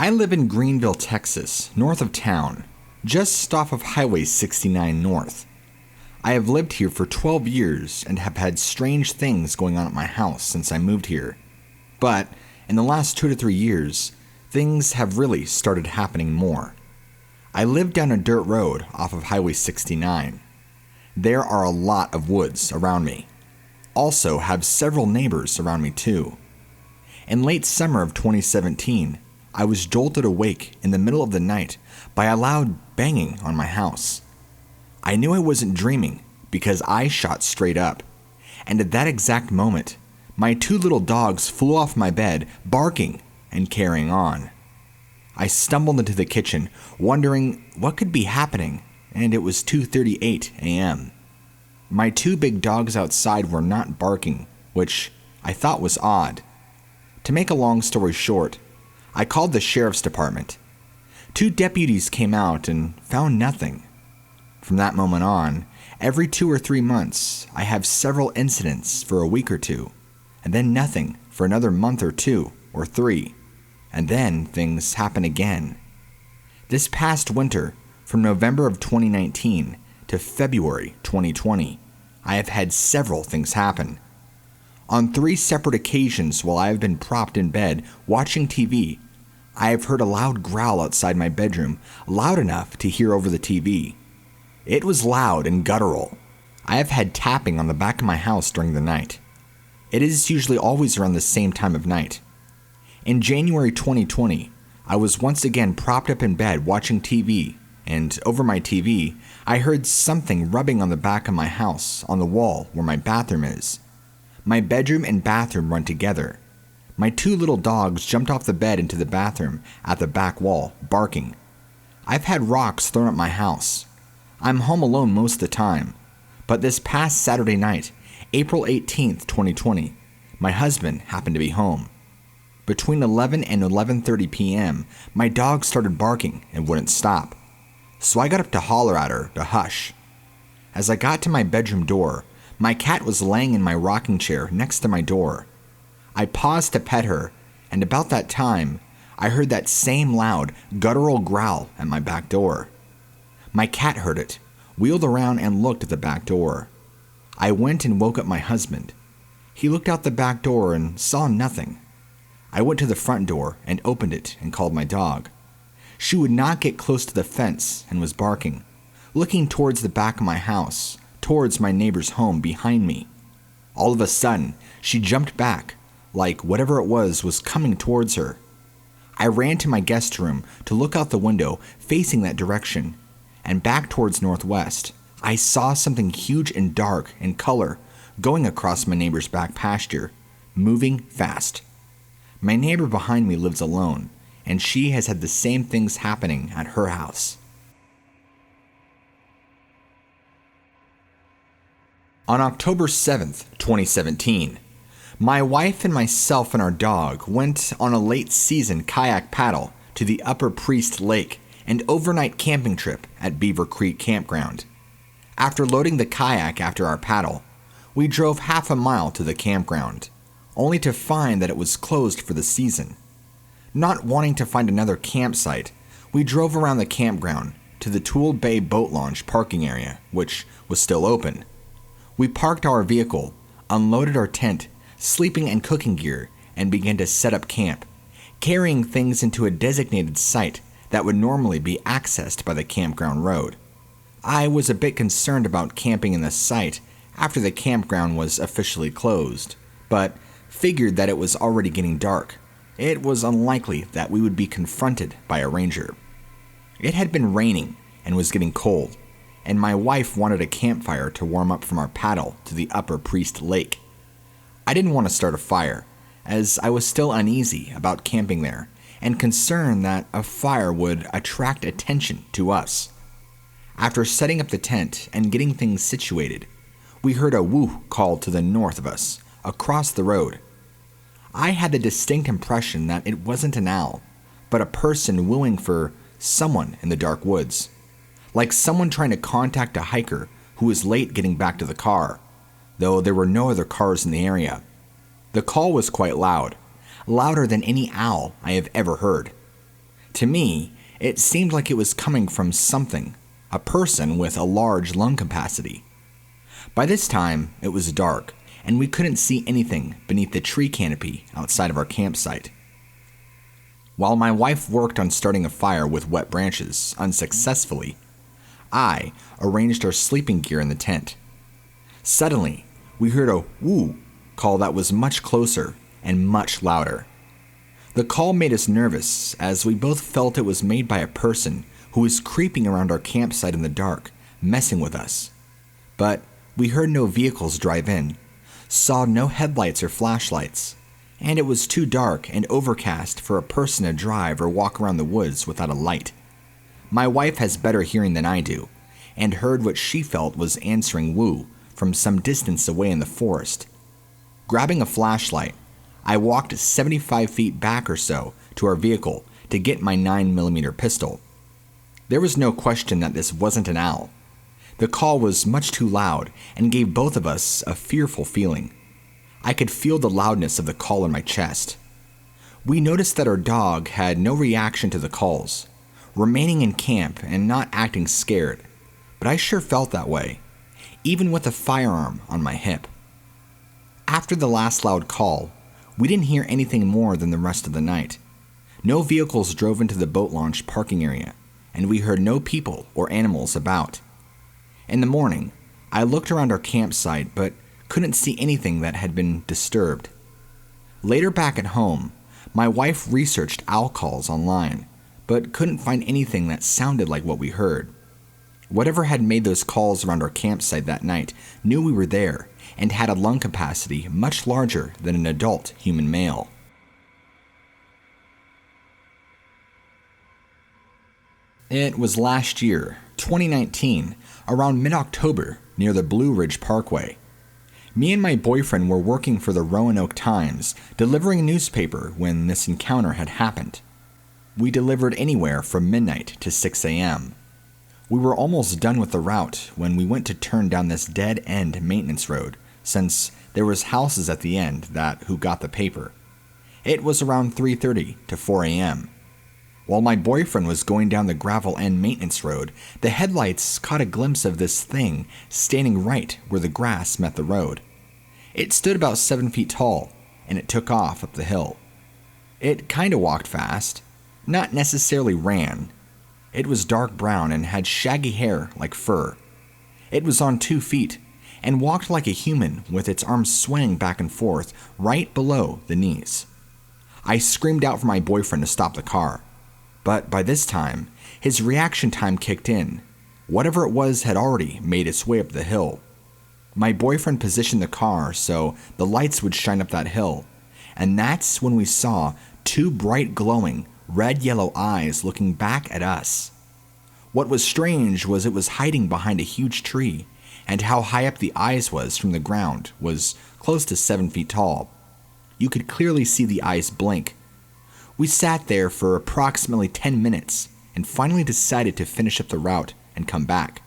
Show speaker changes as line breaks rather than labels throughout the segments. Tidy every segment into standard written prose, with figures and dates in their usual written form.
I live in Greenville, Texas, north of town, just off of Highway 69 North. I have lived here for 12 years and have had strange things going on at my house since I moved here. But in the last 2 to 3 years, things have really started happening more. I live down a dirt road off of Highway 69. There are a lot of woods around me. Also have several neighbors around me too. In late summer of 2017, I was jolted awake in the middle of the night by a loud banging on my house. I knew I wasn't dreaming because I shot straight up, and at that exact moment, my 2 little dogs flew off my bed, barking and carrying on. I stumbled into the kitchen, wondering what could be happening, and it was 2:38 a.m. My 2 big dogs outside were not barking, which I thought was odd. To make a long story short, I called the sheriff's department. 2 deputies came out and found nothing. From that moment on, every 2 or 3 months, I have several incidents for a week or 2, and then nothing for another month or 2 or 3, and then things happen again. This past winter, from November of 2019 to February 2020, I have had several things happen. On 3 separate occasions while I have been propped in bed watching TV, I have heard a loud growl outside my bedroom, loud enough to hear over the TV. It was loud and guttural. I have had tapping on the back of my house during the night. It is usually always around the same time of night. In January 2020, I was once again propped up in bed watching TV, and over my TV, I heard something rubbing on the back of my house on the wall where my bathroom is. My bedroom and bathroom run together. My 2 little dogs jumped off the bed into the bathroom at the back wall, barking. I've had rocks thrown at my house. I'm home alone most of the time, but this past Saturday night, April 18th, 2020, my husband happened to be home. Between 11 and 11:30 p.m., my dog started barking and wouldn't stop, so I got up to holler at her to hush. As I got to my bedroom door, my cat was laying in my rocking chair next to my door. I paused to pet her, and about that time, I heard that same loud, guttural growl at my back door. My cat heard it, wheeled around and looked at the back door. I went and woke up my husband. He looked out the back door and saw nothing. I went to the front door and opened it and called my dog. She would not get close to the fence and was barking, looking towards the back of my house, towards my neighbor's home behind me. All of a sudden, she jumped back, like whatever it was coming towards her. I ran to my guest room to look out the window facing that direction, and back towards northwest, I saw something huge and dark in color going across my neighbor's back pasture, moving fast. My neighbor behind me lives alone, and she has had the same things happening at her house. On October 7th, 2017, my wife and myself and our dog went on a late season kayak paddle to the Upper Priest Lake and overnight camping trip at Beaver Creek Campground. After loading the kayak after our paddle, we drove half a mile to the campground, only to find that it was closed for the season. Not wanting to find another campsite, we drove around the campground to the Toole Bay Boat Launch parking area, which was still open. We parked our vehicle, unloaded our tent, sleeping and cooking gear, and began to set up camp, carrying things into a designated site that would normally be accessed by the campground road. I was a bit concerned about camping in the site after the campground was officially closed, but figured that it was already getting dark. It was unlikely that we would be confronted by a ranger. It had been raining and was getting cold, and my wife wanted a campfire to warm up from our paddle to the Upper Priest Lake. I didn't want to start a fire, as I was still uneasy about camping there and concerned that a fire would attract attention to us. After setting up the tent and getting things situated, we heard a woo call to the north of us, across the road. I had the distinct impression that it wasn't an owl, but a person wooing for someone in the dark woods, like someone trying to contact a hiker who was late getting back to the car, though there were no other cars in the area. The call was quite loud, louder than any owl I have ever heard. To me, it seemed like it was coming from something, a person with a large lung capacity. By this time, it was dark, and we couldn't see anything beneath the tree canopy outside of our campsite. While my wife worked on starting a fire with wet branches unsuccessfully, I arranged our sleeping gear in the tent. Suddenly, we heard a woo call that was much closer and much louder. The call made us nervous, as we both felt it was made by a person who was creeping around our campsite in the dark, messing with us. But we heard no vehicles drive in, saw no headlights or flashlights, and it was too dark and overcast for a person to drive or walk around the woods without a light. My wife has better hearing than I do, and heard what she felt was answering woo from some distance away in the forest. Grabbing a flashlight, I walked 75 feet back or so to our vehicle to get my 9mm pistol. There was no question that this wasn't an owl. The call was much too loud and gave both of us a fearful feeling. I could feel the loudness of the call in my chest. We noticed that our dog had no reaction to the calls, remaining in camp and not acting scared, but I sure felt that way, even with a firearm on my hip. After the last loud call, we didn't hear anything more than the rest of the night. No vehicles drove into the boat launch parking area, and we heard no people or animals about. In the morning, I looked around our campsite but couldn't see anything that had been disturbed. Later back at home, my wife researched owl calls online, but couldn't find anything that sounded like what we heard. Whatever had made those calls around our campsite that night knew we were there and had a lung capacity much larger than an adult human male. It was last year, 2019, around mid-October near the Blue Ridge Parkway. Me and my boyfriend were working for the Roanoke Times, delivering a newspaper when this encounter had happened. We delivered anywhere from midnight to 6 a.m. We were almost done with the route when we went to turn down this dead-end maintenance road, since there was houses at the end that who got the paper. It was around 3:30 to 4 a.m. While my boyfriend was going down the gravel end maintenance road, the headlights caught a glimpse of this thing standing right where the grass met the road. It stood about 7 feet tall, and it took off up the hill. It kinda walked fast, not necessarily ran. It was dark brown and had shaggy hair like fur. It was on 2 feet, and walked like a human with its arms swaying back and forth right below the knees. I screamed out for my boyfriend to stop the car. But by this time, his reaction time kicked in. Whatever it was had already made its way up the hill. My boyfriend positioned the car so the lights would shine up that hill, and that's when we saw 2 bright glowing, red-yellow eyes looking back at us. What was strange was it was hiding behind a huge tree, and how high up the eyes was from the ground was close to 7 feet tall. You could clearly see the eyes blink. We sat there for approximately 10 minutes and finally decided to finish up the route and come back.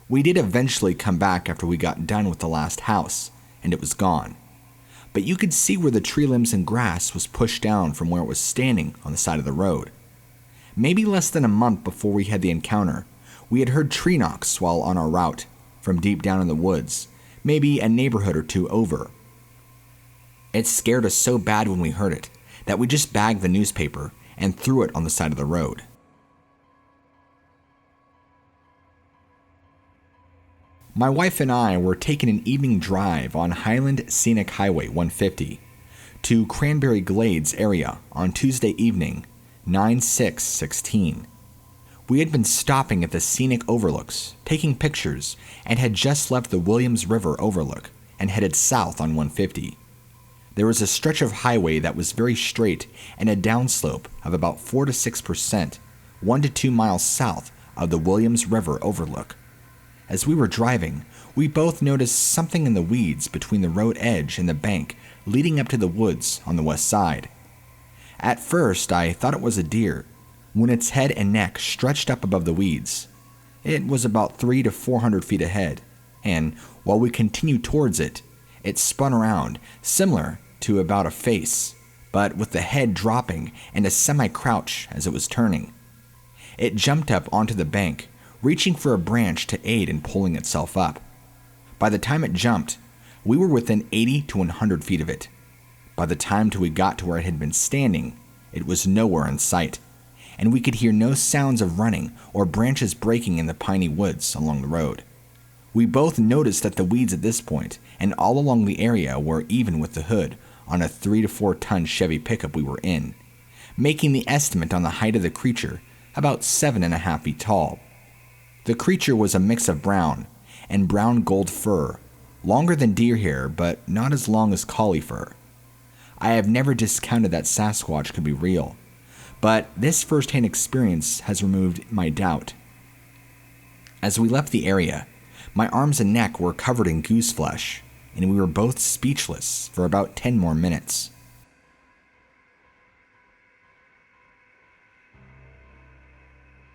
We did eventually come back after we got done with the last house, and it was gone. But you could see where the tree limbs and grass was pushed down from where it was standing on the side of the road. Maybe less than a month before we had the encounter, we had heard tree knocks while on our route from deep down in the woods, maybe a neighborhood or two over. It scared us so bad when we heard it that we just bagged the newspaper and threw it on the side of the road. My wife and I were taking an evening drive on Highland Scenic Highway 150 to Cranberry Glades area on Tuesday evening, 9/6/16. We had been stopping at the scenic overlooks, taking pictures, and had just left the Williams River overlook and headed south on 150. There was a stretch of highway that was very straight and a downslope of about 4 to 6%, 1 to 2 miles south of the Williams River overlook. As we were driving, we both noticed something in the weeds between the road edge and the bank leading up to the woods on the west side. At first, I thought it was a deer, when its head and neck stretched up above the weeds. It was about 300 to 400 feet ahead, and while we continued towards it, it spun around, similar to about a face, but with the head dropping and a semi-crouch as it was turning. It jumped up onto the bank, reaching for a branch to aid in pulling itself up. By the time it jumped, we were within 80 to 100 feet of it. By the time we got to where it had been standing, it was nowhere in sight, and we could hear no sounds of running or branches breaking in the piney woods along the road. We both noticed that the weeds at this point and all along the area were even with the hood on a 3 to 4 ton Chevy pickup we were in, making the estimate on the height of the creature about 7.5 feet tall. The creature was a mix of brown and brown gold fur, longer than deer hair but not as long as collie fur. I have never discounted that Sasquatch could be real, but this first-hand experience has removed my doubt. As we left the area, my arms and neck were covered in goose flesh, and we were both speechless for about 10 more minutes.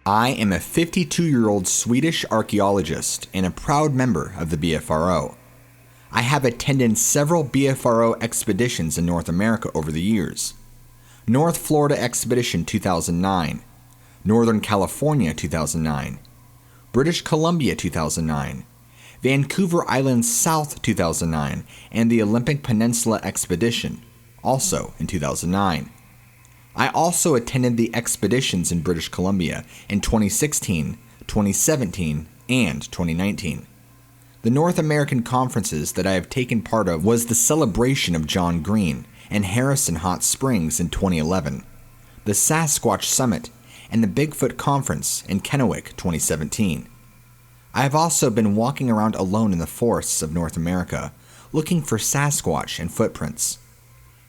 I am a 52-year-old Swedish archaeologist and a proud member of the BFRO. I have attended several BFRO expeditions in North America over the years. North Florida Expedition 2009, Northern California 2009, British Columbia 2009, Vancouver Island South 2009, and the Olympic Peninsula Expedition, also in 2009. I also attended the expeditions in British Columbia in 2016, 2017, and 2019. The North American conferences that I have taken part of was the Celebration of John Green and Harrison Hot Springs in 2011, the Sasquatch Summit, and the Bigfoot Conference in Kennewick 2017. I have also been walking around alone in the forests of North America, looking for Sasquatch and footprints.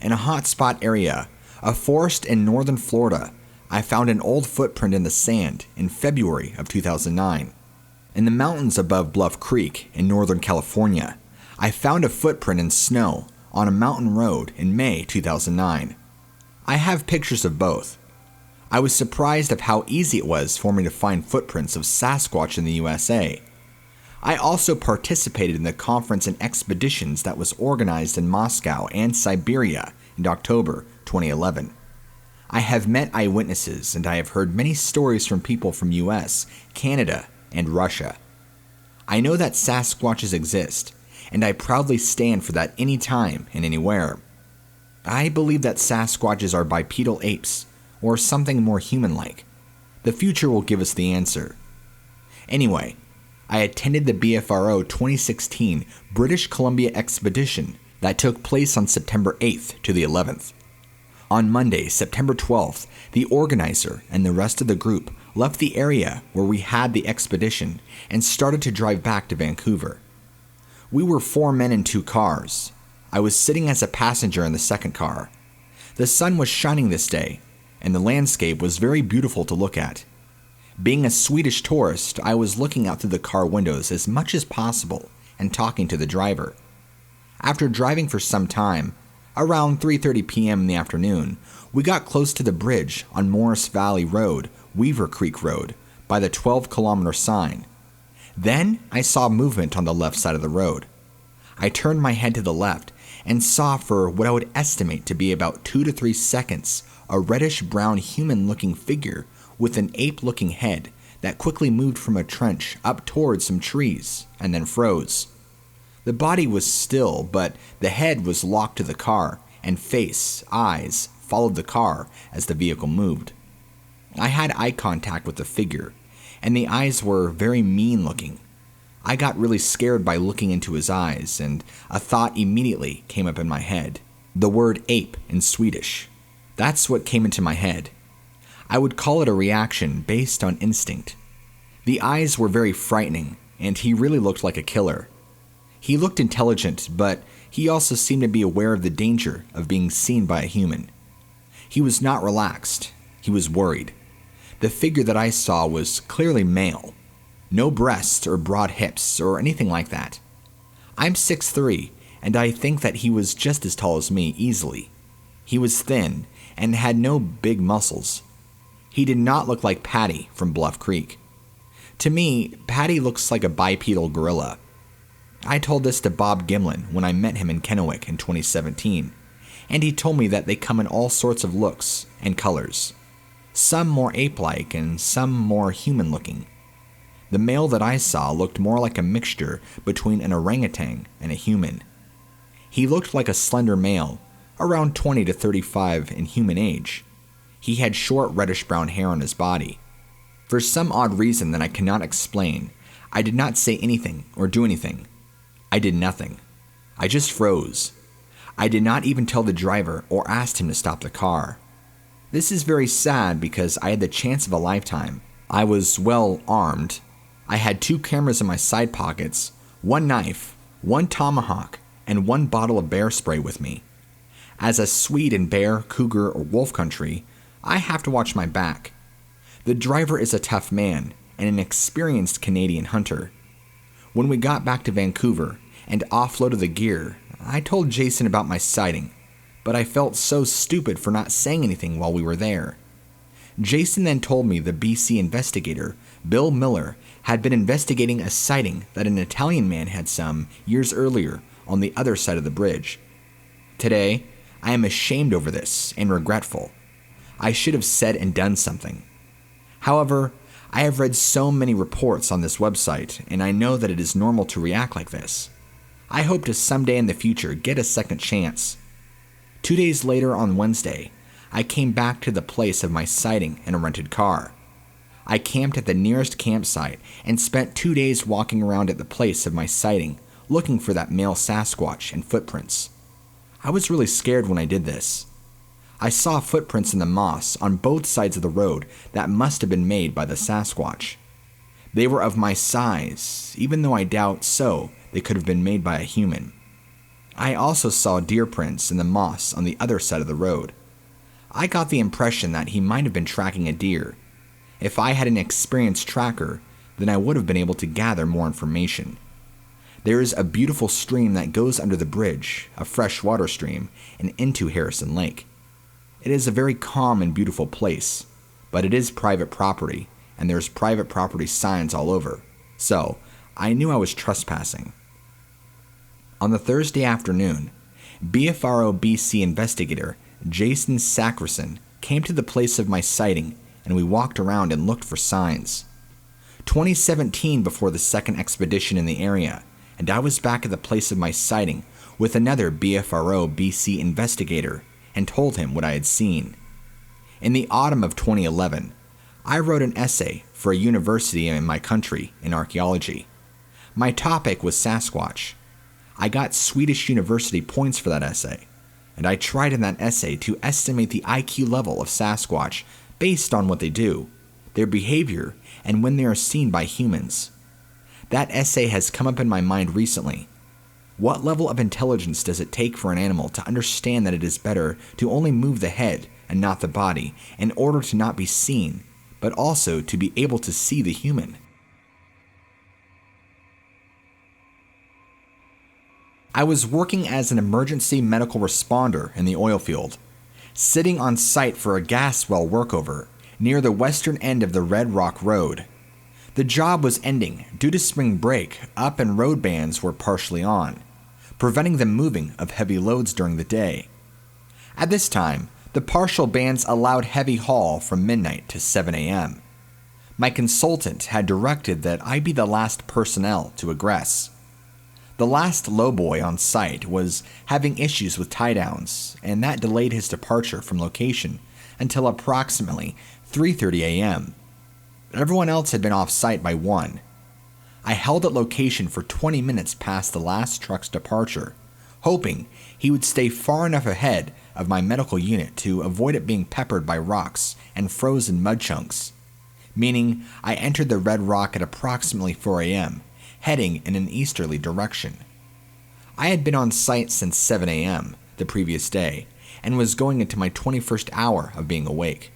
In a hotspot area, a forest in northern Florida, I found an old footprint in the sand in February of 2009. In the mountains above Bluff Creek in Northern California, I found a footprint in snow on a mountain road in May 2009. I have pictures of both. I was surprised of how easy it was for me to find footprints of Sasquatch in the U.S.A. I also participated in the conference and expeditions that was organized in Moscow and Siberia in October 2011. I have met eyewitnesses and I have heard many stories from people from U.S., Canada, and Russia. I know that Sasquatches exist, and I proudly stand for that anytime and anywhere. I believe that Sasquatches are bipedal apes, or something more human-like. The future will give us the answer. Anyway, I attended the BFRO 2016 British Columbia expedition that took place on September 8th to the 11th. On Monday, September 12th, the organizer and the rest of the group left the area where we had the expedition and started to drive back to Vancouver. We were 4 men in 2 cars. I was sitting as a passenger in the second car. The sun was shining this day, and the landscape was very beautiful to look at. Being a Swedish tourist, I was looking out through the car windows as much as possible and talking to the driver. After driving for some time, around 3:30 p.m. in the afternoon, we got close to the bridge on Morris Valley Road, Weaver Creek Road, by the 12-kilometer sign. Then I saw movement on the left side of the road. I turned my head to the left and saw for what I would estimate to be about 2 to 3 seconds a reddish-brown human-looking figure with an ape-looking head that quickly moved from a trench up towards some trees and then froze. The body was still, but the head was locked to the car, and face, eyes, followed the car as the vehicle moved. I had eye contact with the figure, and the eyes were very mean-looking. I got really scared by looking into his eyes, and a thought immediately came up in my head. The word ape in Swedish. That's what came into my head. I would call it a reaction based on instinct. The eyes were very frightening, and he really looked like a killer. He looked intelligent, but he also seemed to be aware of the danger of being seen by a human. He was not relaxed. He was worried. The figure that I saw was clearly male. No breasts or broad hips or anything like that. I'm 6'3", and I think that he was just as tall as me easily. He was thin and had no big muscles. He did not look like Patty from Bluff Creek. To me, Patty looks like a bipedal gorilla. I told this to Bob Gimlin when I met him in Kennewick in 2017, and he told me that they come in all sorts of looks and colors, some more ape-like and some more human-looking. The male that I saw looked more like a mixture between an orangutan and a human. He looked like a slender male, around 20 to 35 in human age. He had short reddish-brown hair on his body. For some odd reason that I cannot explain, I did not say anything or do anything. I did nothing. I just froze. I did not even tell the driver or ask him to stop the car. This is very sad because I had the chance of a lifetime. I was well armed. I had 2 cameras in my side pockets, 1 knife, 1 tomahawk, and 1 bottle of bear spray with me. As a Swede in bear, cougar, or wolf country, I have to watch my back. The driver is a tough man and an experienced Canadian hunter. When we got back to Vancouver and offloaded the gear, I told Jason about my sighting, but I felt so stupid for not saying anything while we were there. Jason then told me the BC investigator, Bill Miller, had been investigating a sighting that an Italian man had some years earlier on the other side of the bridge. Today, I am ashamed over this and regretful. I should have said and done something. However, I have read so many reports on this website, and I know that it is normal to react like this. I hope to someday in the future get a second chance. 2 days later on Wednesday, I came back to the place of my sighting in a rented car. I camped at the nearest campsite and spent 2 days walking around at the place of my sighting, looking for that male Sasquatch and footprints. I was really scared when I did this. I saw footprints in the moss on both sides of the road that must have been made by the Sasquatch. They were of my size, even though I doubt so they could have been made by a human. I also saw deer prints in the moss on the other side of the road. I got the impression that he might have been tracking a deer. If I had an experienced tracker, then I would have been able to gather more information. There is a beautiful stream that goes under the bridge, a freshwater stream, and into Harrison Lake. It is a very calm and beautiful place, but it is private property, and there's private property signs all over, so I knew I was trespassing. On the Thursday afternoon, BFRO BC investigator Jason Sackerson came to the place of my sighting, and we walked around and looked for signs. 2017 before the second expedition in the area, and I was back at the place of my sighting with another BFRO BC investigator and told him what I had seen. In the autumn of 2011, I wrote an essay for a university in my country in archaeology. My topic was Sasquatch. I got Swedish University points for that essay, and I tried in that essay to estimate the IQ level of Sasquatch based on what they do, their behavior, and when they are seen by humans. That essay has come up in my mind recently. What level of intelligence does it take for an animal to understand that it is better to only move the head and not the body in order to not be seen, but also to be able to see the human? I was working as an emergency medical responder in the oil field, sitting on site for a gas well workover near the western end of the Red Rock Road. The job was ending due to spring break up and road bans were partially on, preventing the moving of heavy loads during the day. At this time, the partial bans allowed heavy haul from midnight to 7 a.m. My consultant had directed that I be the last personnel to egress. The last lowboy on site was having issues with tie-downs, and that delayed his departure from location until approximately 3:30 a.m. Everyone else had been off site by 1. I held at location for 20 minutes past the last truck's departure, hoping he would stay far enough ahead of my medical unit to avoid it being peppered by rocks and frozen mud chunks, meaning I entered the Red Rock at approximately 4 a.m., heading in an easterly direction. I had been on site since 7 a.m. the previous day and was going into my 21st hour of being awake.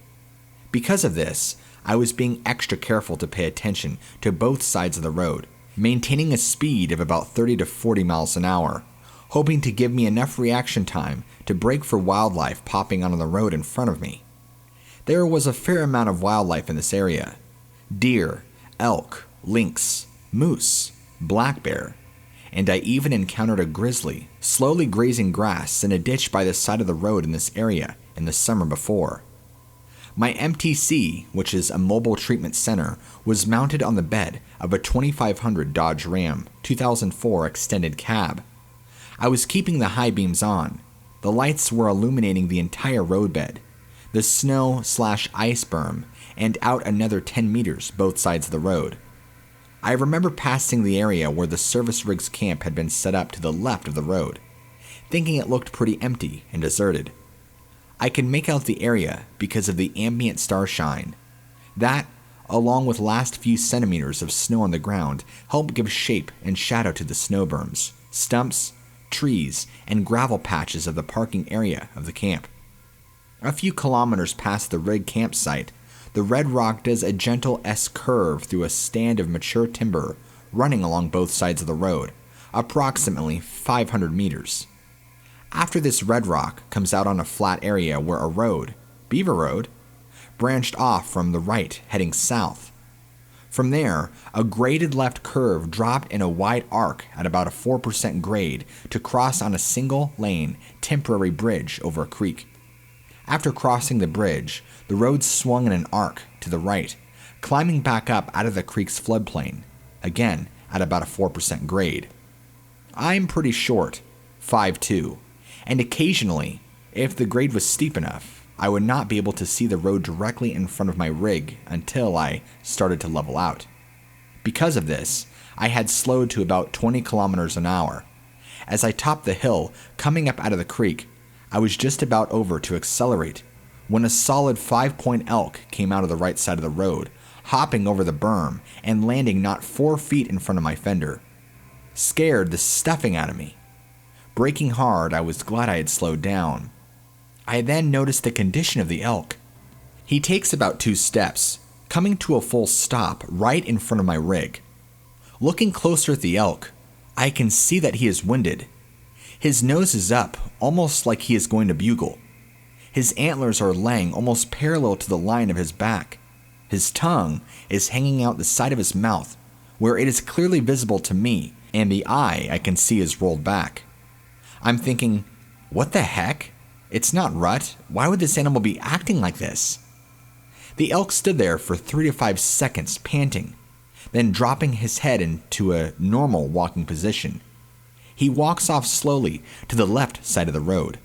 Because of this, I was being extra careful to pay attention to both sides of the road, maintaining a speed of about 30 to 40 miles an hour, hoping to give me enough reaction time to brake for wildlife popping onto the road in front of me. There was a fair amount of wildlife in this area: deer, elk, lynx, moose, black bear. and I even encountered a grizzly slowly grazing grass in a ditch by the side of the road in this area in the summer before. My MTC, which is a mobile treatment center, was mounted on the bed of a 2500 Dodge Ram 2004 extended cab. I was keeping the high beams on. The lights were illuminating the entire roadbed, the snow/ice berm, and out another 10 meters both sides of the road. I remember passing the area where the service rig's camp had been set up to the left of the road, thinking it looked pretty empty and deserted. I could make out the area because of the ambient starshine. That, along with last few centimeters of snow on the ground, helped give shape and shadow to the snow berms, stumps, trees, and gravel patches of the parking area of the camp. A few kilometers past the rig campsite, the red rock does a gentle S-curve through a stand of mature timber running along both sides of the road, approximately 500 meters. After this red rock comes out on a flat area where a road, Beaver Road, branched off from the right heading south. From there, a graded left curve dropped in a wide arc at about a 4% grade to cross on a single-lane temporary bridge over a creek. After crossing the bridge, the road swung in an arc to the right, climbing back up out of the creek's floodplain, again at about a 4% grade. I'm pretty short, 5'2", and occasionally, if the grade was steep enough, I would not be able to see the road directly in front of my rig until I started to level out. Because of this, I had slowed to about 20 kilometers an hour. As I topped the hill, coming up out of the creek, I was just about over to accelerate when a solid 5-point elk came out of the right side of the road, hopping over the berm and landing not 4 feet in front of my fender. Scared the stuffing out of me. Braking hard, I was glad I had slowed down. I then noticed the condition of the elk. He takes about 2 steps, coming to a full stop right in front of my rig. Looking closer at the elk, I can see that he is winded. His nose is up, almost like he is going to bugle. His antlers are laying almost parallel to the line of his back. His tongue is hanging out the side of his mouth, where it is clearly visible to me, and the eye I can see is rolled back. I'm thinking, what the heck? It's not rut. Why would this animal be acting like this? The elk stood there for 3 to 5 seconds, panting, then dropping his head into a normal walking position. He walks off slowly to the left side of the road.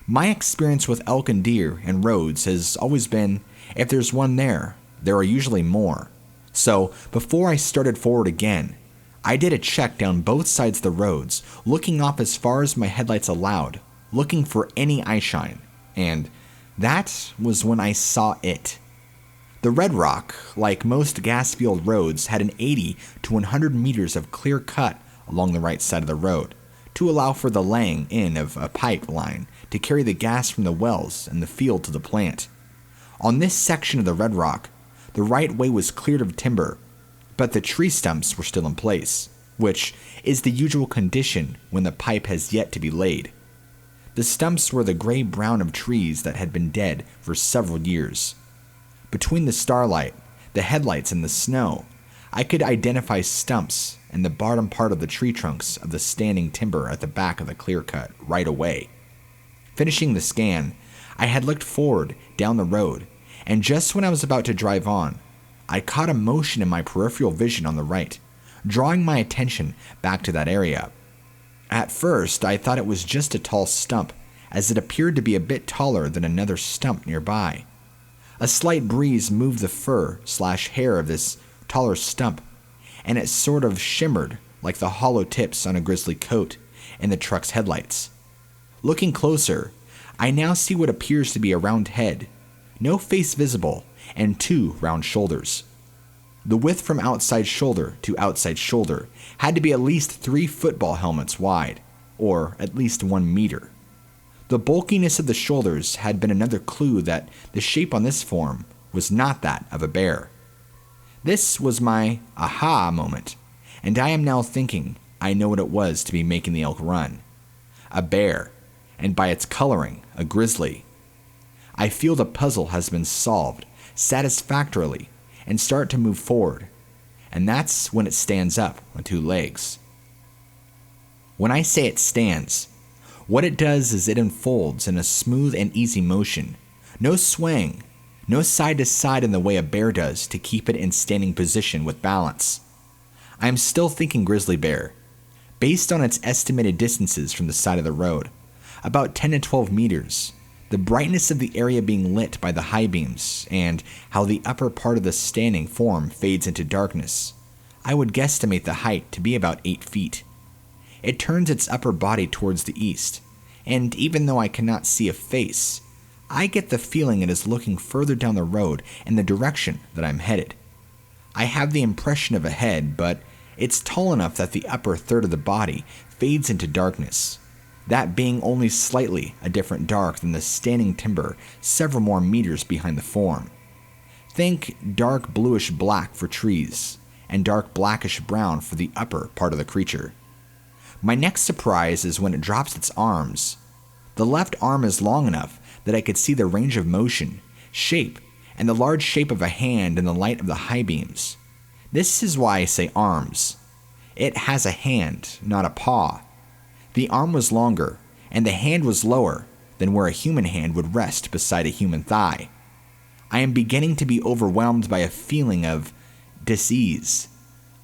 My experience with elk and deer and roads has always been, if there's one there are usually more. So before I started forward again, I did a check down both sides of the roads, looking off as far as my headlights allowed, looking for any eyeshine, and that was when I saw it. The Red Rock, like most gas-fueled roads, had an 80 to 100 meters of clear cut along the right side of the road, to allow for the laying in of a pipeline to carry the gas from the wells and the field to the plant. On this section of the Red Rock, the right way was cleared of timber, but the tree stumps were still in place, which is the usual condition when the pipe has yet to be laid. The stumps were the gray-brown of trees that had been dead for several years. Between the starlight, the headlights, and the snow, I could identify stumps and the bottom part of the tree trunks of the standing timber at the back of the clear cut right away. Finishing the scan, I had looked forward down the road, and just when I was about to drive on, I caught a motion in my peripheral vision on the right, drawing my attention back to that area. At first, I thought it was just a tall stump, as it appeared to be a bit taller than another stump nearby. A slight breeze moved the fur/hair of this taller stump, and it sort of shimmered like the hollow tips on a grizzly coat in the truck's headlights. Looking closer, I now see what appears to be a round head, no face visible, and 2 round shoulders. The width from outside shoulder to outside shoulder had to be at least 3 football helmets wide, or at least 1 meter. The bulkiness of the shoulders had been another clue that the shape on this form was not that of a bear. This was my aha moment, and I am now thinking I know what it was to be making the elk run. A bear, and by its coloring, a grizzly. I feel the puzzle has been solved satisfactorily and start to move forward, and that's when it stands up on 2 legs. When I say it stands, what it does is it unfolds in a smooth and easy motion. No swaying, no side to side in the way a bear does to keep it in standing position with balance. I am still thinking grizzly bear, based on its estimated distances from the side of the road, about 10 to 12 meters, the brightness of the area being lit by the high beams, and how the upper part of the standing form fades into darkness. I would guesstimate the height to be about 8 feet. It turns its upper body towards the east, and even though I cannot see a face, I get the feeling it is looking further down the road in the direction that I'm headed. I have the impression of a head, but it's tall enough that the upper third of the body fades into darkness, that being only slightly a different dark than the standing timber several more meters behind the form. Think dark bluish black for trees, and dark blackish brown for the upper part of the creature. My next surprise is when it drops its arms. The left arm is long enough that I could see the range of motion, shape, and the large shape of a hand in the light of the high beams. This is why I say arms. It has a hand, not a paw. The arm was longer, and the hand was lower than where a human hand would rest beside a human thigh. I am beginning to be overwhelmed by a feeling of dis-ease,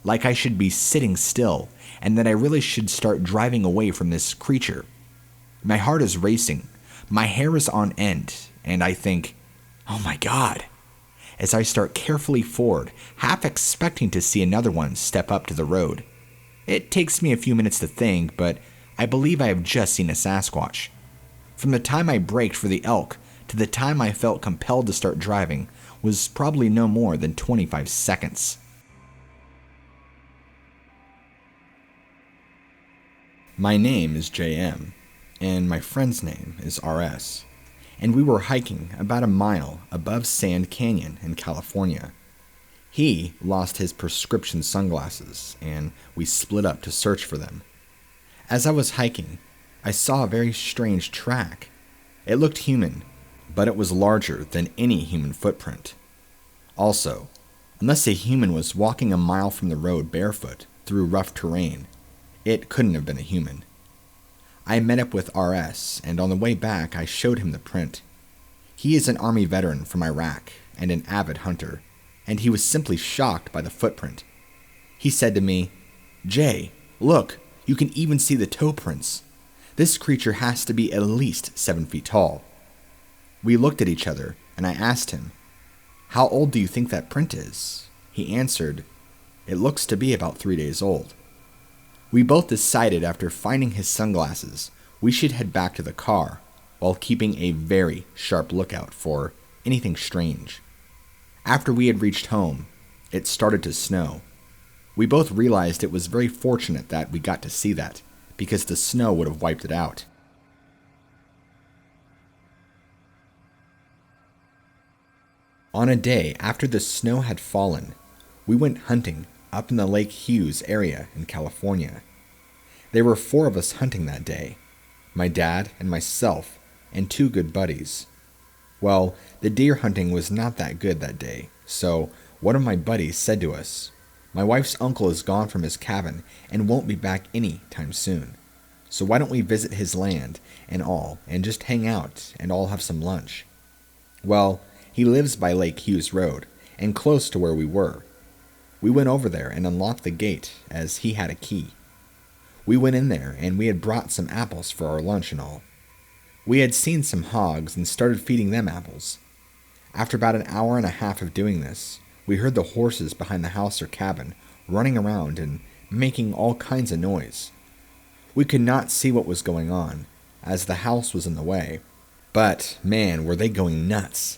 like I should be sitting still, and that I really should start driving away from this creature. My heart is racing, my hair is on end, and I think, oh my God, as I start carefully forward, half expecting to see another one step up to the road. It takes me a few minutes to think, but I believe I have just seen a Sasquatch. From the time I braked for the elk to the time I felt compelled to start driving was probably no more than 25 seconds. My name is JM, and my friend's name is RS, and we were hiking about a mile above Sand Canyon in California. He lost his prescription sunglasses, and we split up to search for them. As I was hiking, I saw a very strange track. It looked human, but it was larger than any human footprint. Also, unless a human was walking a mile from the road barefoot through rough terrain, it couldn't have been a human. I met up with RS, and on the way back I showed him the print. He is an Army veteran from Iraq and an avid hunter, and he was simply shocked by the footprint. He said to me, "Jay, look, you can even see the toe prints. This creature has to be at least 7 feet tall." We looked at each other, and I asked him, "How old do you think that print is?" He answered, "It looks to be about 3 days old." We both decided after finding his sunglasses, we should head back to the car, while keeping a very sharp lookout for anything strange. After we had reached home, it started to snow. We both realized it was very fortunate that we got to see that, because the snow would have wiped it out. On a day after the snow had fallen, we went hunting up in the Lake Hughes area in California. There were 4 of us hunting that day, my dad and myself and 2 good buddies. Well, the deer hunting was not that good that day, so one of my buddies said to us, "My wife's uncle is gone from his cabin and won't be back any time soon. So why don't we visit his land and all and just hang out and all have some lunch?" Well, he lives by Lake Hughes Road and close to where we were. We went over there and unlocked the gate as he had a key. We went in there and we had brought some apples for our lunch and all. We had seen some hogs and started feeding them apples. After about an hour and a half of doing this, we heard the horses behind the house or cabin running around and making all kinds of noise. We could not see what was going on, as the house was in the way, but man, were they going nuts.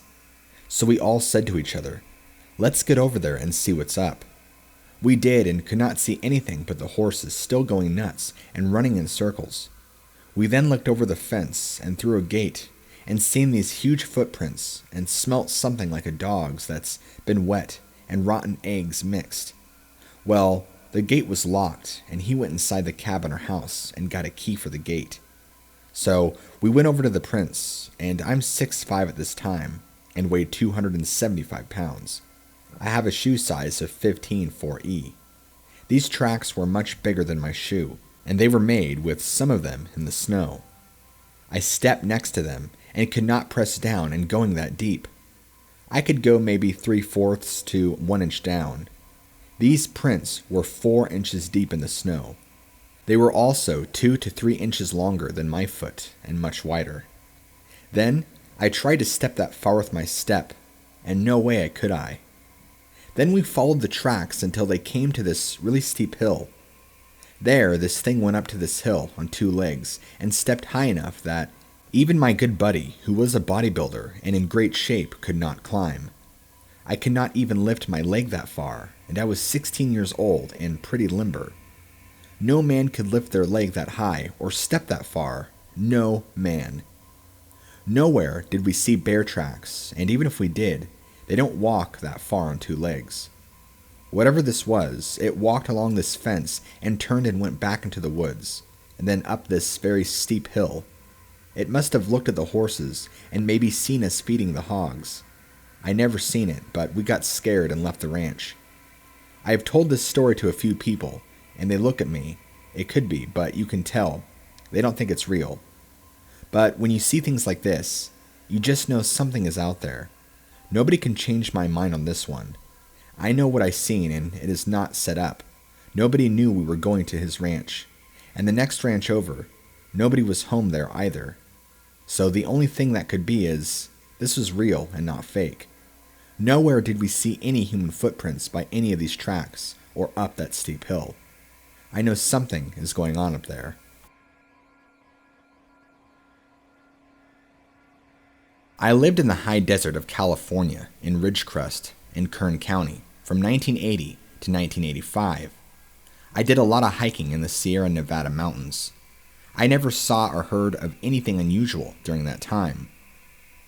So we all said to each other, "Let's get over there and see what's up." We did and could not see anything but the horses still going nuts and running in circles. We then looked over the fence and through a gate and seen these huge footprints and smelt something like a dog's that's been wet and rotten eggs mixed. Well, the gate was locked and he went inside the cabin or house and got a key for the gate. So we went over to the prints, and I'm 6'5" at this time and weighed 275 pounds. I have a shoe size of 15 4E. These tracks were much bigger than my shoe, and they were made with some of them in the snow. I stepped next to them and could not press down and going that deep. I could go maybe 3/4 to 1 inch down. These prints were 4 inches deep in the snow. They were also 2 to 3 inches longer than my foot and much wider. Then I tried to step that far with my step, and no way could I. Then we followed the tracks until they came to this really steep hill. There, this thing went up to this hill on 2 legs and stepped high enough that even my good buddy, who was a bodybuilder and in great shape, could not climb. I could not even lift my leg that far, and I was 16 years old and pretty limber. No man could lift their leg that high or step that far. No man. Nowhere did we see bear tracks, and even if we did, they don't walk that far on 2 legs. Whatever this was, it walked along this fence and turned and went back into the woods, and then up this very steep hill. It must have looked at the horses and maybe seen us feeding the hogs. I never seen it, but we got scared and left the ranch. I have told this story to a few people, and they look at me. It could be, but you can tell. They don't think it's real. But when you see things like this, you just know something is out there. Nobody can change my mind on this one. I know what I seen, and it is not set up. Nobody knew we were going to his ranch. And the next ranch over, nobody was home there either. So the only thing that could be is, this was real and not fake. Nowhere did we see any human footprints by any of these tracks, or up that steep hill. I know something is going on up there. I lived in the high desert of California in Ridgecrest in Kern County from 1980 to 1985. I did a lot of hiking in the Sierra Nevada mountains. I never saw or heard of anything unusual during that time.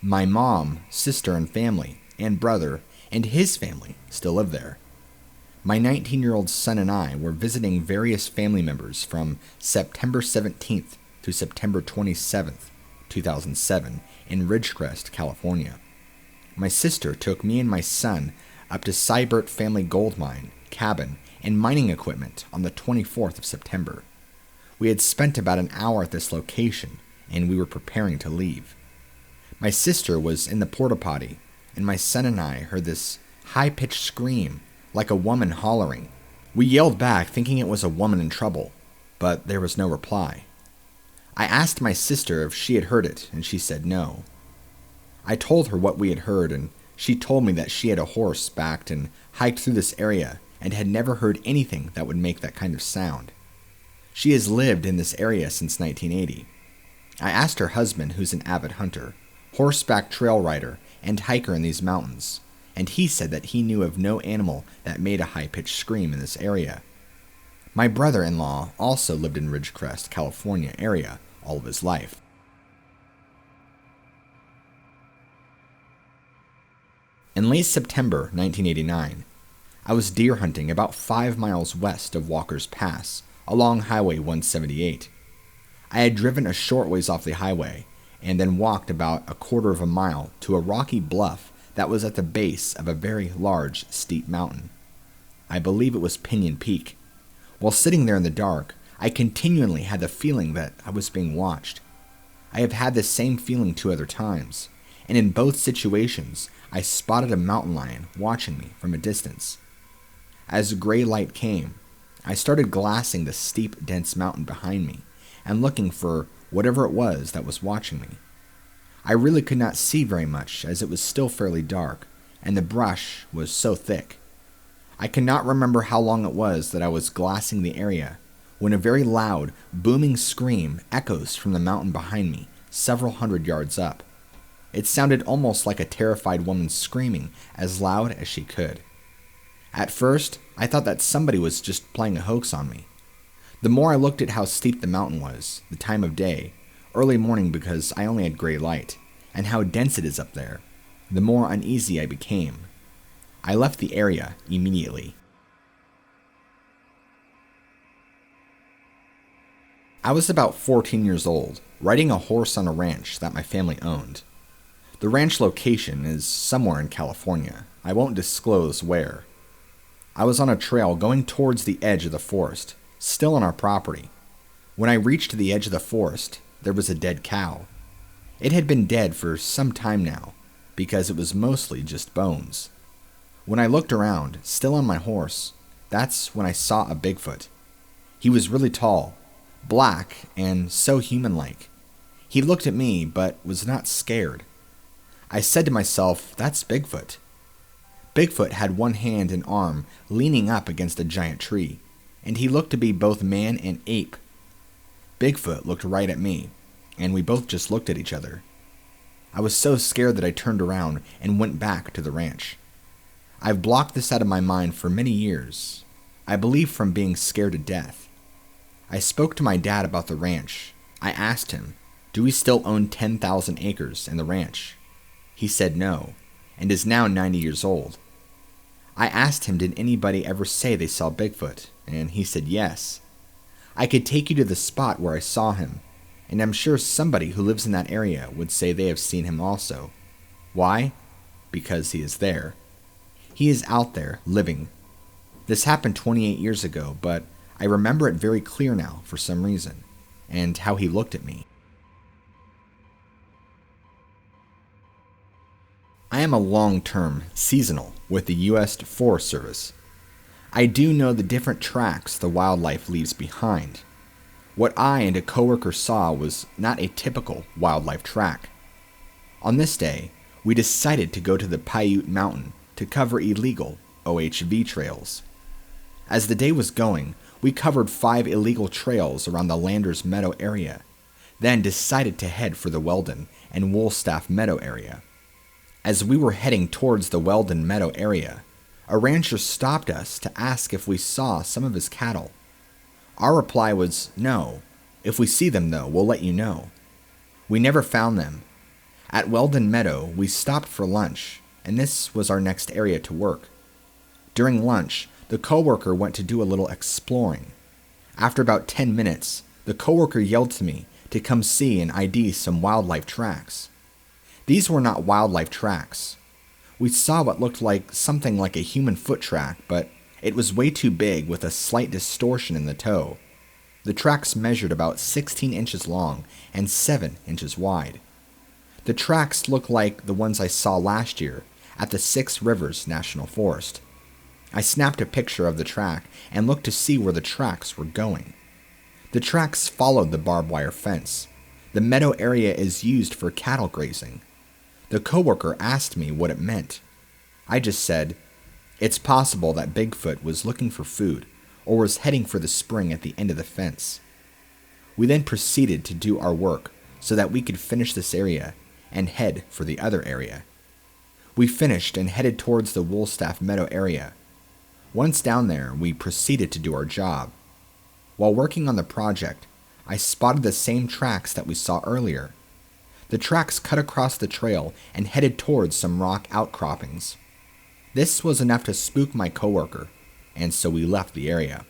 My mom, sister, and family, and brother, and his family still live there. My 19-year-old son and I were visiting various family members from September 17th to September 27th, 2007, in Ridgecrest, California. My sister took me and my son up to Seibert Family Gold Mine, cabin, and mining equipment on the 24th of September. We had spent about an hour at this location, and we were preparing to leave. My sister was in the porta potty, and my son and I heard this high-pitched scream, like a woman hollering. We yelled back, thinking it was a woman in trouble, but there was no reply. I asked my sister if she had heard it, and she said no. I told her what we had heard, and she told me that she had a horse backed and hiked through this area and had never heard anything that would make that kind of sound. She has lived in this area since 1980. I asked her husband, who's an avid hunter, horseback trail rider, and hiker in these mountains, and he said that he knew of no animal that made a high-pitched scream in this area. My brother-in-law also lived in Ridgecrest, California area all of his life. In late September 1989, I was deer hunting about 5 miles west of Walker's Pass along Highway 178. I had driven a short ways off the highway and then walked about 1/4 of a mile to a rocky bluff that was at the base of a very large, steep mountain. I believe it was Pinyon Peak. While sitting there in the dark, I continually had the feeling that I was being watched. I have had this same feeling 2 other times, and in both situations, I spotted a mountain lion watching me from a distance. As gray light came, I started glassing the steep, dense mountain behind me and looking for whatever it was that was watching me. I really could not see very much as it was still fairly dark, and the brush was so thick. I cannot remember how long it was that I was glassing the area when a very loud, booming scream echoes from the mountain behind me, several hundred yards up. It sounded almost like a terrified woman screaming as loud as she could. At first, I thought that somebody was just playing a hoax on me. The more I looked at how steep the mountain was, the time of day, early morning because I only had gray light, and how dense it is up there, the more uneasy I became. I left the area immediately. I was about 14 years old, riding a horse on a ranch that my family owned. The ranch location is somewhere in California. I won't disclose where. I was on a trail going towards the edge of the forest, still on our property. When I reached the edge of the forest, there was a dead cow. It had been dead for some time now, because it was mostly just bones. When I looked around, still on my horse, that's when I saw a Bigfoot. He was really tall, black, and so human-like. He looked at me, but was not scared. I said to myself, that's Bigfoot. Bigfoot had one hand and arm leaning up against a giant tree, and he looked to be both man and ape. Bigfoot looked right at me, and we both just looked at each other. I was so scared that I turned around and went back to the ranch. I've blocked this out of my mind for many years, I believe from being scared to death. I spoke to my dad about the ranch. I asked him, do we still own 10,000 acres in the ranch? He said no, and is now 90 years old. I asked him, did anybody ever say they saw Bigfoot? And he said yes. I could take you to the spot where I saw him, and I'm sure somebody who lives in that area would say they have seen him also. Why? Because he is there. He is out there, living. This happened 28 years ago, but I remember it very clear now for some reason, and how he looked at me. I am a long-term seasonal with the U.S. Forest Service. I do know the different tracks the wildlife leaves behind. What I and a coworker saw was not a typical wildlife track. On this day, we decided to go to the Paiute Mountain to cover illegal OHV trails. As the day was going, we covered 5 illegal trails around the Landers Meadow area, then decided to head for the Weldon and Woolstaff Meadow area. As we were heading towards the Weldon Meadow area, a rancher stopped us to ask if we saw some of his cattle. Our reply was no. If we see them though, we'll let you know. We never found them. At Weldon Meadow, we stopped for lunch, and this was our next area to work. During lunch, the coworker went to do a little exploring. After about 10 minutes, the coworker yelled to me to come see and ID some wildlife tracks. These were not wildlife tracks. We saw what looked like something like a human foot track, but it was way too big with a slight distortion in the toe. The tracks measured about 16 inches long and 7 inches wide. The tracks looked like the ones I saw last year at the Six Rivers National Forest. I snapped a picture of the track and looked to see where the tracks were going. The tracks followed the barbed wire fence. The meadow area is used for cattle grazing. The coworker asked me what it meant. I just said, it's possible that Bigfoot was looking for food or was heading for the spring at the end of the fence. We then proceeded to do our work so that we could finish this area and head for the other area. We finished and headed towards the Woolstaff Meadow area. Once down there, we proceeded to do our job. While working on the project, I spotted the same tracks that we saw earlier. The tracks cut across the trail and headed towards some rock outcroppings. This was enough to spook my coworker, and so we left the area.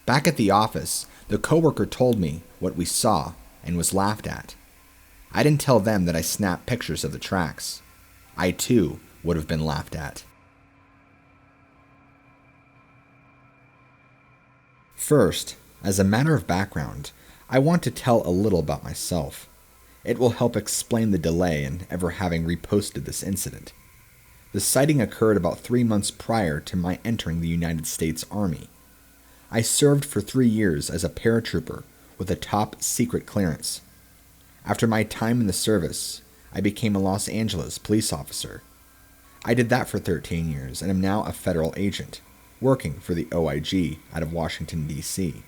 Back at the office, the coworker told me what we saw and was laughed at. I didn't tell them that I snapped pictures of the tracks. I too would have been laughed at. First, as a matter of background, I want to tell a little about myself. It will help explain the delay in ever having reposted this incident. The sighting occurred about 3 months prior to my entering the United States Army. I served for 3 years as a paratrooper with a top secret clearance. After my time in the service, I became a Los Angeles police officer. I did that for 13 years and am now a federal agent, working for the OIG out of Washington, D.C.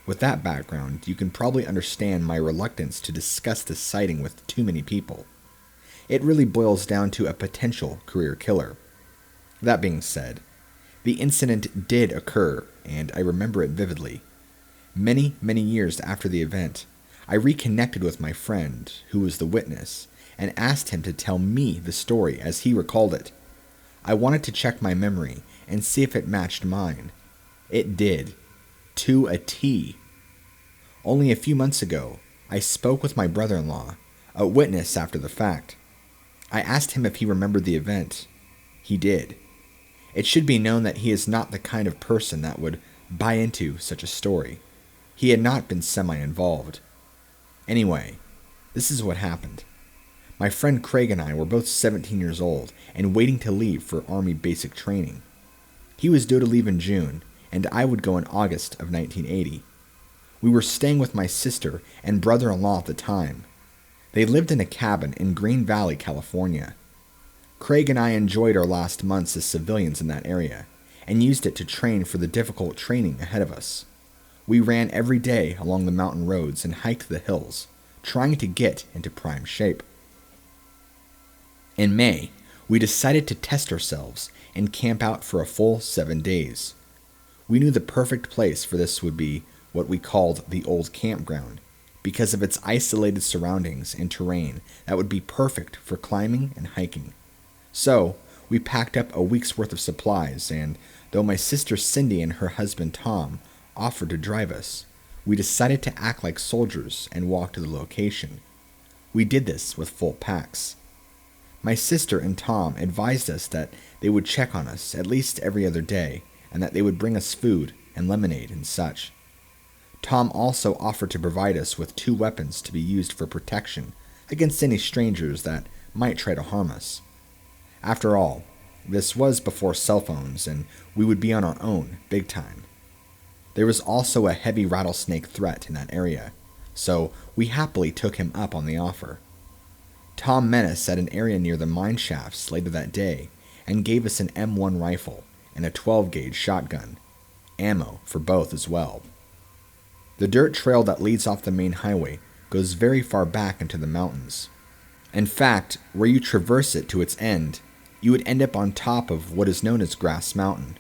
With that background, you can probably understand my reluctance to discuss this sighting with too many people. It really boils down to a potential career killer. That being said, the incident did occur, and I remember it vividly. Many, many years after the event, I reconnected with my friend, who was the witness, and asked him to tell me the story as he recalled it. I wanted to check my memory and see if it matched mine. It did. To a T. Only a few months ago, I spoke with my brother-in-law, a witness after the fact. I asked him if he remembered the event. He did. It should be known that he is not the kind of person that would buy into such a story. He had not been semi-involved. Anyway, this is what happened. My friend Craig and I were both 17 years old and waiting to leave for Army basic training. He was due to leave in June, and I would go in August of 1980. We were staying with my sister and brother-in-law at the time. They lived in a cabin in Green Valley, California. Craig and I enjoyed our last months as civilians in that area, and used it to train for the difficult training ahead of us. We ran every day along the mountain roads and hiked the hills, trying to get into prime shape. In May, we decided to test ourselves and camp out for a full 7 days. We knew the perfect place for this would be what we called the old campground, because of its isolated surroundings and terrain that would be perfect for climbing and hiking. So, we packed up a week's worth of supplies, and though my sister Cindy and her husband Tom offered to drive us, we decided to act like soldiers and walk to the location. We did this with full packs. My sister and Tom advised us that they would check on us at least every other day, and that they would bring us food and lemonade and such. Tom also offered to provide us with 2 weapons to be used for protection against any strangers that might try to harm us. After all, this was before cell phones, and we would be on our own big time. There was also a heavy rattlesnake threat in that area, so we happily took him up on the offer. Tom met us at an area near the mine shafts later that day and gave us an M1 rifle and a 12-gauge shotgun, ammo for both as well. The dirt trail that leads off the main highway goes very far back into the mountains. In fact, where you traverse it to its end, you would end up on top of what is known as Grass Mountain.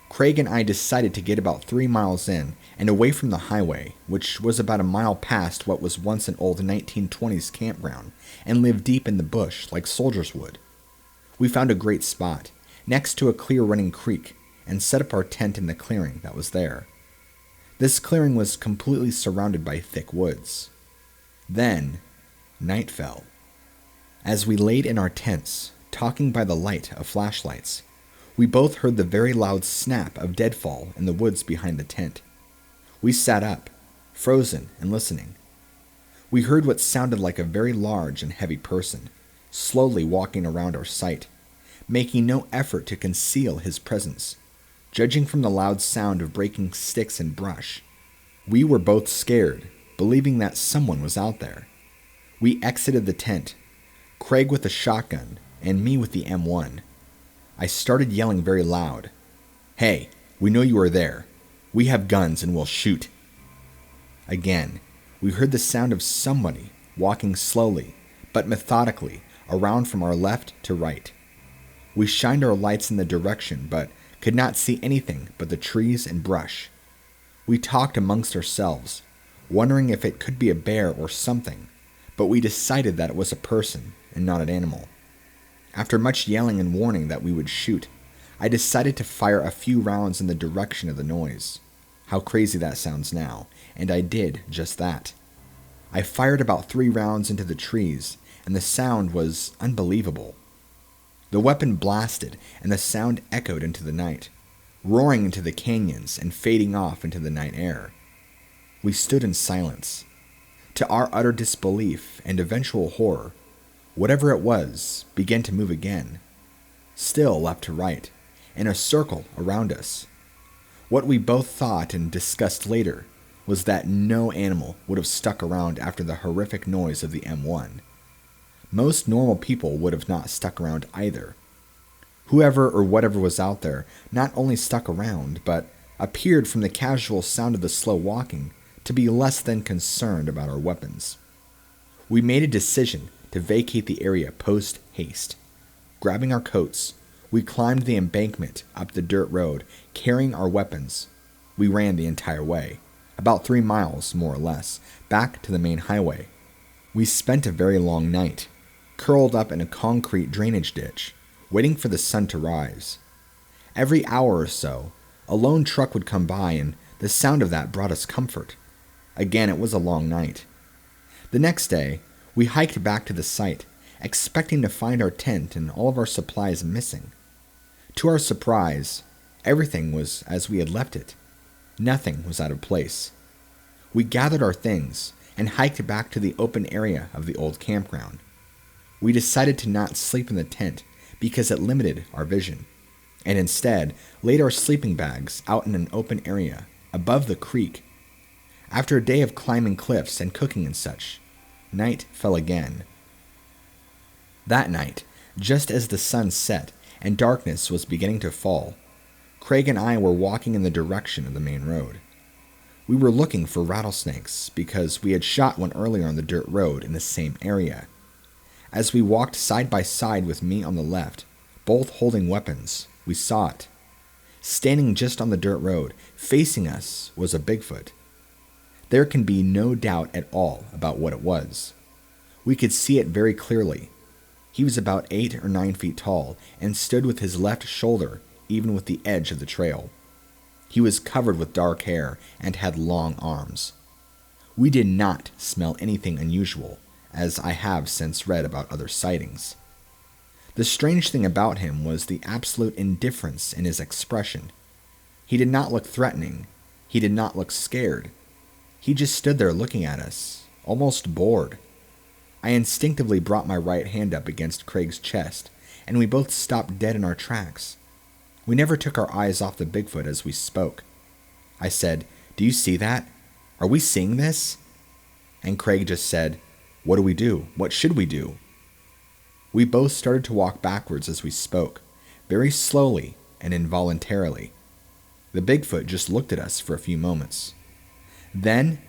Craig and I decided to get about 3 miles in and away from the highway, which was about a mile past what was once an old 1920s campground, and live deep in the bush like soldiers would. We found a great spot, next to a clear running creek, and set up our tent in the clearing that was there. This clearing was completely surrounded by thick woods. Then, night fell. As we laid in our tents, talking by the light of flashlights, we both heard the very loud snap of deadfall in the woods behind the tent. We sat up, frozen and listening. We heard what sounded like a very large and heavy person, slowly walking around our sight, making no effort to conceal his presence, judging from the loud sound of breaking sticks and brush. We were both scared, believing that someone was out there. We exited the tent, Craig with the shotgun, and me with the M1. I started yelling very loud, "Hey, we know you are there. We have guns and we'll shoot." Again, we heard the sound of somebody walking slowly, but methodically, around from our left to right. We shined our lights in the direction, but could not see anything but the trees and brush. We talked amongst ourselves, wondering if it could be a bear or something, but we decided that it was a person and not an animal. After much yelling and warning that we would shoot, I decided to fire a few rounds in the direction of the noise. How crazy that sounds now, and I did just that. I fired about 3 rounds into the trees, and the sound was unbelievable. The weapon blasted, and the sound echoed into the night, roaring into the canyons and fading off into the night air. We stood in silence. To our utter disbelief and eventual horror, whatever it was began to move again, still left to right, in a circle around us. What we both thought and discussed later was that no animal would have stuck around after the horrific noise of the M1. Most normal people would have not stuck around either. Whoever or whatever was out there not only stuck around, but appeared from the casual sound of the slow walking to be less than concerned about our weapons. We made a decision to vacate the area post-haste. Grabbing our coats, we climbed the embankment up the dirt road, carrying our weapons. We ran the entire way, about 3 miles, more or less, back to the main highway. We spent a very long night, curled up in a concrete drainage ditch, waiting for the sun to rise. Every hour or so, a lone truck would come by, and the sound of that brought us comfort. Again, it was a long night. The next day, we hiked back to the site, expecting to find our tent and all of our supplies missing. To our surprise, everything was as we had left it. Nothing was out of place. We gathered our things and hiked back to the open area of the old campground. We decided to not sleep in the tent because it limited our vision, and instead laid our sleeping bags out in an open area above the creek. After a day of climbing cliffs and cooking and such, night fell again. That night, just as the sun set and darkness was beginning to fall, Craig and I were walking in the direction of the main road. We were looking for rattlesnakes because we had shot one earlier on the dirt road in the same area. As we walked side by side with me on the left, both holding weapons, we saw it. Standing just on the dirt road, facing us, was a Bigfoot. There can be no doubt at all about what it was. We could see it very clearly. He was about 8 or 9 feet tall and stood with his left shoulder even with the edge of the trail. He was covered with dark hair and had long arms. We did not smell anything unusual, as I have since read about other sightings. The strange thing about him was the absolute indifference in his expression. He did not look threatening. He did not look scared. He just stood there looking at us, almost bored. I instinctively brought my right hand up against Craig's chest, and we both stopped dead in our tracks. We never took our eyes off the Bigfoot as we spoke. I said, "Do you see that? Are we seeing this?" And Craig just said, "What do we do? What should we do?" We both started to walk backwards as we spoke, very slowly and involuntarily. The Bigfoot just looked at us for a few moments. Then,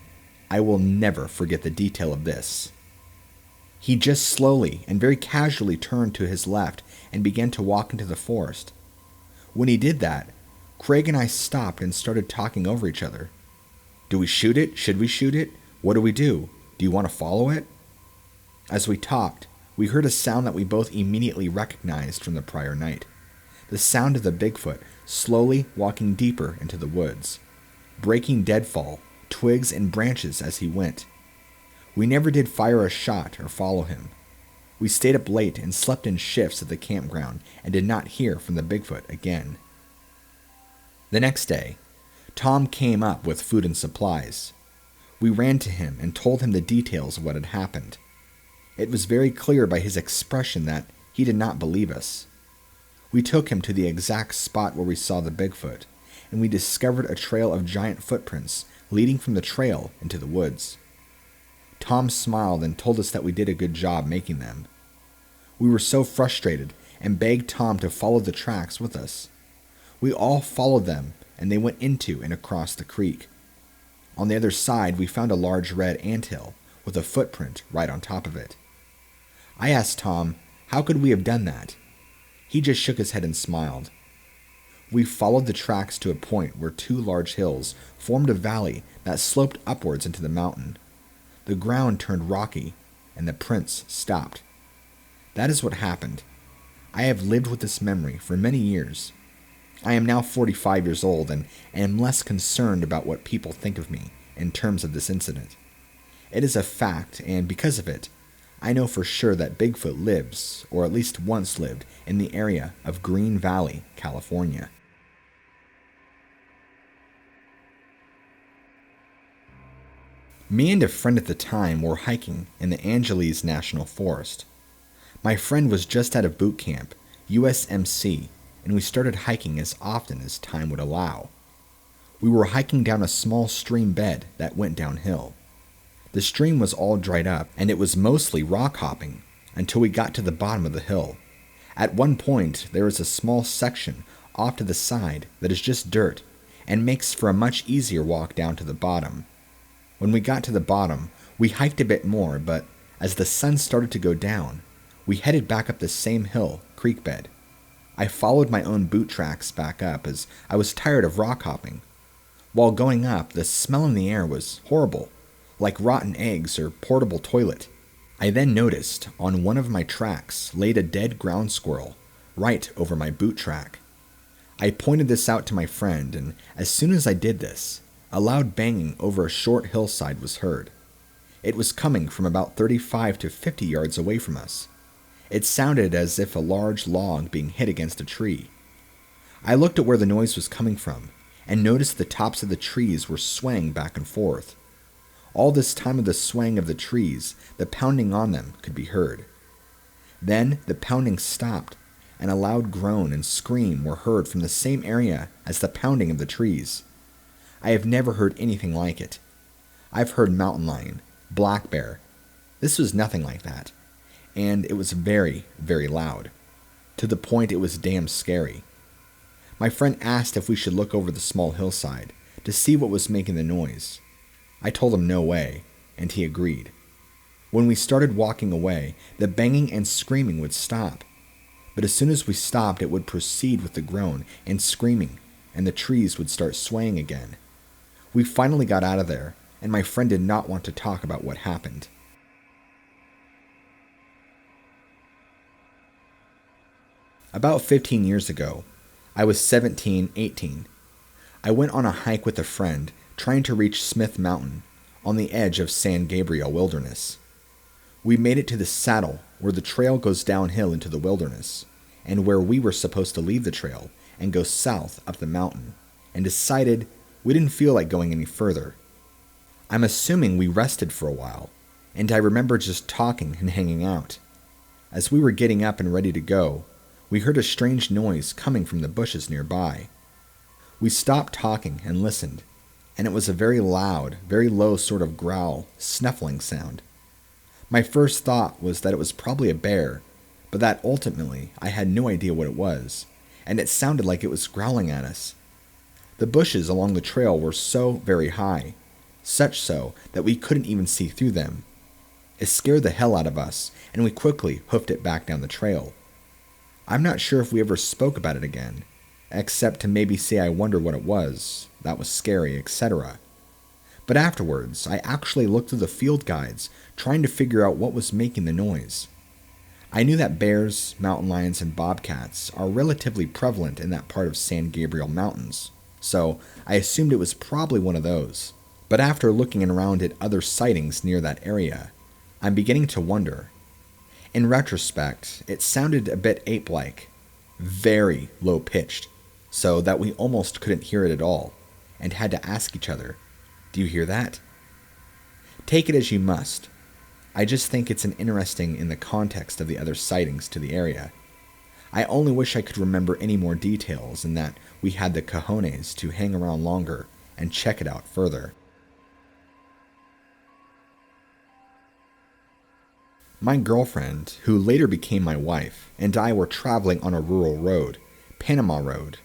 I will never forget the detail of this. He just slowly and very casually turned to his left and began to walk into the forest. When he did that, Craig and I stopped and started talking over each other. "Do we shoot it? Should we shoot it? What do we do? Do you want to follow it?" As we talked, we heard a sound that we both immediately recognized from the prior night. The sound of the Bigfoot slowly walking deeper into the woods, breaking deadfall, twigs and branches as he went. We never did fire a shot or follow him. We stayed up late and slept in shifts at the campground and did not hear from the Bigfoot again. The next day, Tom came up with food and supplies. We ran to him and told him the details of what had happened. It was very clear by his expression that he did not believe us. We took him to the exact spot where we saw the Bigfoot, and we discovered a trail of giant footprints leading from the trail into the woods. Tom smiled and told us that we did a good job making them. We were so frustrated and begged Tom to follow the tracks with us. We all followed them, and they went into and across the creek. On the other side, we found a large red anthill with a footprint right on top of it. I asked Tom, how could we have done that? He just shook his head and smiled. We followed the tracks to a point where 2 large hills formed a valley that sloped upwards into the mountain. The ground turned rocky, and the prints stopped. That is what happened. I have lived with this memory for many years. I am now 45 years old and am less concerned about what people think of me in terms of this incident. It is a fact, and because of it, I know for sure that Bigfoot lives, or at least once lived, in the area of Green Valley, California. Me and a friend at the time were hiking in the Angeles National Forest. My friend was just out of boot camp, U.S.A, and we started hiking as often as time would allow. We were hiking down a small stream bed that went downhill. The stream was all dried up, and it was mostly rock hopping until we got to the bottom of the hill. At one point, there is a small section off to the side that is just dirt and makes for a much easier walk down to the bottom. When we got to the bottom, we hiked a bit more, but as the sun started to go down, we headed back up the same hill, creek bed. I followed my own boot tracks back up as I was tired of rock hopping. While going up, the smell in the air was horrible, like rotten eggs or portable toilet. I then noticed on one of my tracks laid a dead ground squirrel right over my boot track. I pointed this out to my friend, and as soon as I did this, a loud banging over a short hillside was heard. It was coming from about 35 to 50 yards away from us. It sounded as if a large log being hit against a tree. I looked at where the noise was coming from and noticed the tops of the trees were swaying back and forth. All this time of the swaying of the trees, the pounding on them could be heard. Then the pounding stopped, and a loud groan and scream were heard from the same area as the pounding of the trees. I have never heard anything like it. I've heard mountain lion, black bear. This was nothing like that, and it was very, very loud, to the point it was damn scary. My friend asked if we should look over the small hillside to see what was making the noise. I told him no way, and he agreed. When we started walking away, the banging and screaming would stop. But as soon as we stopped, it would proceed with the groan and screaming, and the trees would start swaying again. We finally got out of there, and my friend did not want to talk about what happened. About 15 years ago, I was 17, 18. I went on a hike with a friend, trying to reach Smith Mountain, on the edge of San Gabriel Wilderness. We made it to the saddle, where the trail goes downhill into the wilderness, and where we were supposed to leave the trail and go south up the mountain, and decided we didn't feel like going any further. I'm assuming we rested for a while, and I remember just talking and hanging out. As we were getting up and ready to go, we heard a strange noise coming from the bushes nearby. We stopped talking and listened, and it was a very loud, very low sort of growl, snuffling sound. My first thought was that it was probably a bear, but that ultimately I had no idea what it was, and it sounded like it was growling at us. The bushes along the trail were so very high, such so that we couldn't even see through them. It scared the hell out of us, and we quickly hoofed it back down the trail. I'm not sure if we ever spoke about it again, except to maybe say I wonder what it was, that was scary, etc. But afterwards, I actually looked through the field guides, trying to figure out what was making the noise. I knew that bears, mountain lions, and bobcats are relatively prevalent in that part of San Gabriel Mountains, so I assumed it was probably one of those. But after looking around at other sightings near that area, I'm beginning to wonder. In retrospect, it sounded a bit ape-like, very low-pitched, so that we almost couldn't hear it at all, and had to ask each other, "Do you hear that?" Take it as you must. I just think it's an interesting in the context of the other sightings to the area. I only wish I could remember any more details and that we had the cojones to hang around longer and check it out further. My girlfriend, who later became my wife, and I were traveling on a rural road, Panama Road,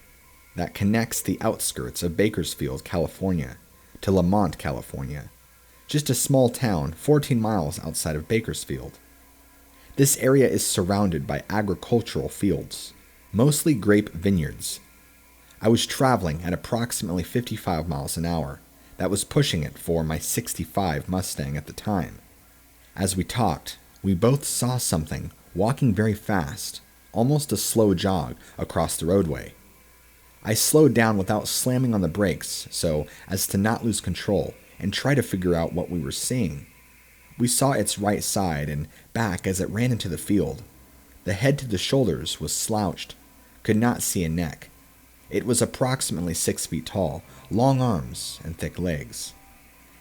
that connects the outskirts of Bakersfield, California, to Lamont, California, just a small town 14 miles outside of Bakersfield. This area is surrounded by agricultural fields, mostly grape vineyards. I was traveling at approximately 55 miles an hour. That was pushing it for my '65 Mustang at the time. As we talked, we both saw something walking very fast, almost a slow jog, across the roadway. I slowed down without slamming on the brakes so as to not lose control and try to figure out what we were seeing. We saw its right side and back as it ran into the field. The head to the shoulders was slouched, could not see a neck. It was approximately 6 feet tall, long arms and thick legs.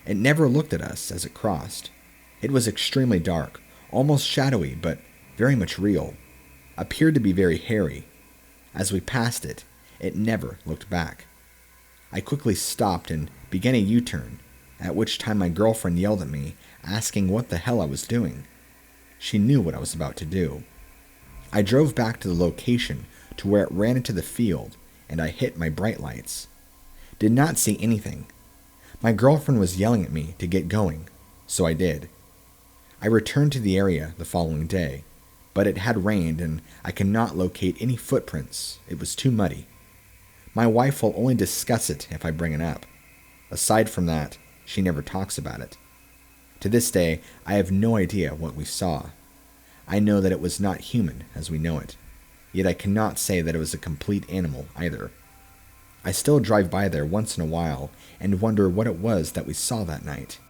It never looked at us as it crossed. It was extremely dark, almost shadowy, but very much real. Appeared to be very hairy. As we passed it, it never looked back. I quickly stopped and began a U-turn, at which time my girlfriend yelled at me, asking what the hell I was doing. She knew what I was about to do. I drove back to the location to where it ran into the field, and I hit my bright lights. Did not see anything. My girlfriend was yelling at me to get going, so I did. I returned to the area the following day, but it had rained and I could not locate any footprints. It was too muddy. My wife will only discuss it if I bring it up. Aside from that, she never talks about it. To this day, I have no idea what we saw. I know that it was not human as we know it, yet I cannot say that it was a complete animal either. I still drive by there once in a while and wonder what it was that we saw that night.